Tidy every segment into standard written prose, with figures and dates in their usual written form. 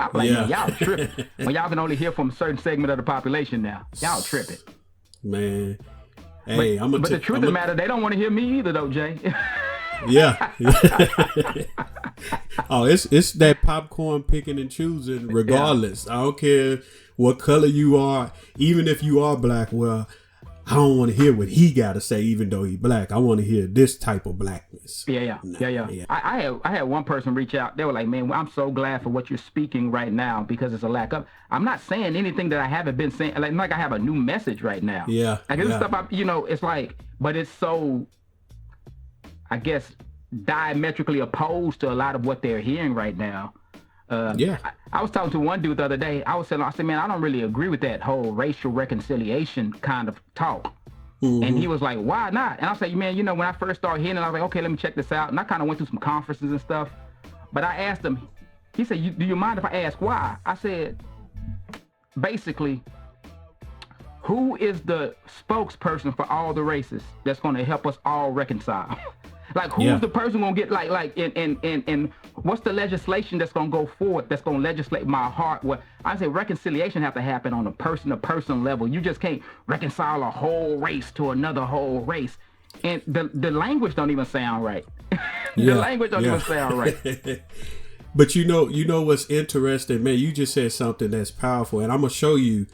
I'm like, man, y'all tripping. When y'all can only hear from a certain segment of the population now. Y'all tripping. Man. Hey, but the truth of the matter, they don't want to hear me either, though, Jay. Yeah. Oh, it's that popcorn picking and choosing regardless. I don't care what color you are, even if you are black. Well, I don't want to hear what he got to say, even though he's black. I want to hear this type of blackness. Yeah. I had one person reach out. They were like, man, I'm so glad for what you're speaking right now because it's a lack of. I'm not saying anything that I haven't been saying. Like I have a new message right now. Yeah. Like this stuff, it's like, but it's so, I guess, diametrically opposed to a lot of what they're hearing right now. I was talking to one dude the other day. I said, man, I don't really agree with that whole racial reconciliation kind of talk. Mm-hmm. And he was like, why not? And I said, man, when I first started hearing it, I was like, okay, let me check this out. And I kind of went through some conferences and stuff. But I asked him, he said, do you mind if I ask why? I said, basically, who is the spokesperson for all the races that's going to help us all reconcile? Like, who's the person gonna get and what's the legislation that's gonna go forward that's gonna legislate my heart? What I say, reconciliation have to happen on a person-to-person level. You just can't reconcile a whole race to another whole race, and the language don't even sound right. The language don't even sound right. But you know what's interesting, man? You just said something that's powerful, and I'm gonna show you.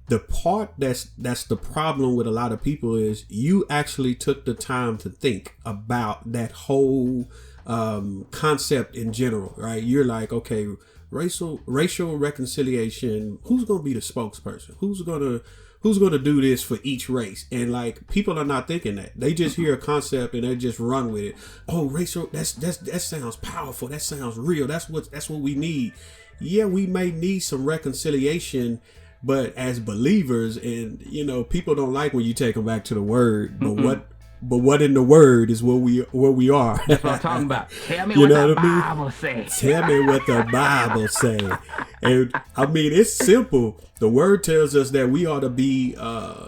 The part that's the problem with a lot of people is you actually took the time to think about that whole concept in general, right? You're like, okay, racial reconciliation. Who's going to be the spokesperson? Who's going to do this for each race? And like, people are not thinking that. They just hear a concept and they just run with it. Oh, racial. That sounds powerful. That sounds real. That's what we need. Yeah, we may need some reconciliation. But as believers, and people don't like when you take them back to the word. But what in the word is where we are. That's what I'm talking about. Tell me what the Bible says. Tell me what the Bible says. And I mean, it's simple. The word tells us that we ought to be.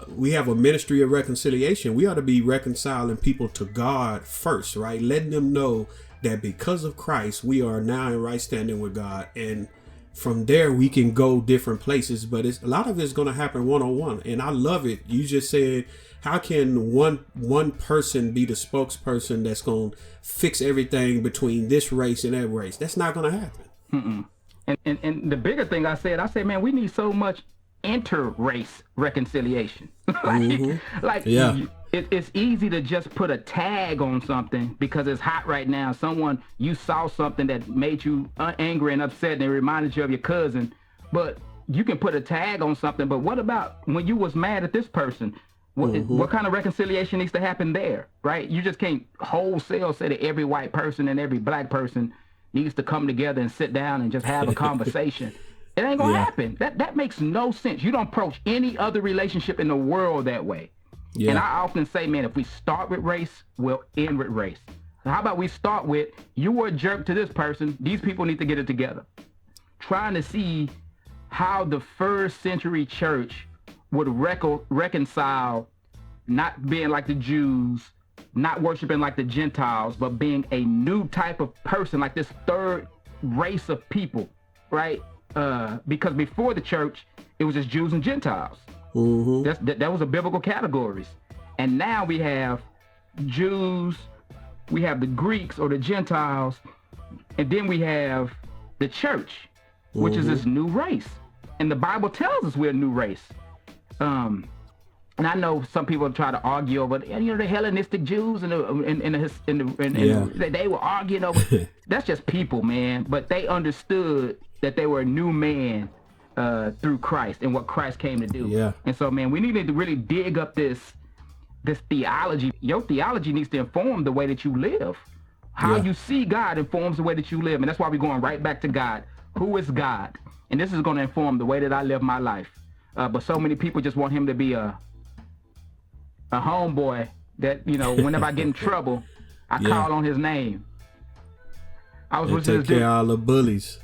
We have a ministry of reconciliation. We ought to be reconciling people to God first, right? Letting them know that because of Christ, we are now in right standing with God, and from there we can go different places, but a lot of it's going to happen one-on-one. And I love it. You just said, how can one person be the spokesperson that's going to fix everything between this race and that race? That's not going to happen. And the bigger thing I said, man, we need so much inter-race reconciliation. It's easy to just put a tag on something because it's hot right now. You saw something that made you angry and upset and it reminded you of your cousin, but you can put a tag on something. But what about when you was mad at this person? What kind of reconciliation needs to happen there, right? You just can't wholesale say that every white person and every black person needs to come together and sit down and just have a conversation. It ain't gonna happen. That makes no sense. You don't approach any other relationship in the world that way. Yeah. And I often say, man, if we start with race, we'll end with race. So how about we start with, you were a jerk to this person. These people need to get it together. Trying to see how the first century church would reconcile not being like the Jews, not worshiping like the Gentiles, but being a new type of person, like this third race of people, right? Because before the church, it was just Jews and Gentiles. That was a biblical categories. And now we have Jews, we have the Greeks or the Gentiles, and then we have the church, which is this new race. And the Bible tells us we're a new race. And I know some people try to argue over, the Hellenistic Jews and they were arguing over. That's just people, man. But they understood that they were a new man through Christ and what Christ came to do. Yeah. And so, man, we need to really dig up this theology. Your theology needs to inform the way that you live. How you see God informs the way that you live. And that's why we're going right back to God. Who is God? And this is going to inform the way that I live my life. But so many people just want him to be a homeboy that, whenever I get in trouble, I call on his name. I was listening to this dude. All the bullies.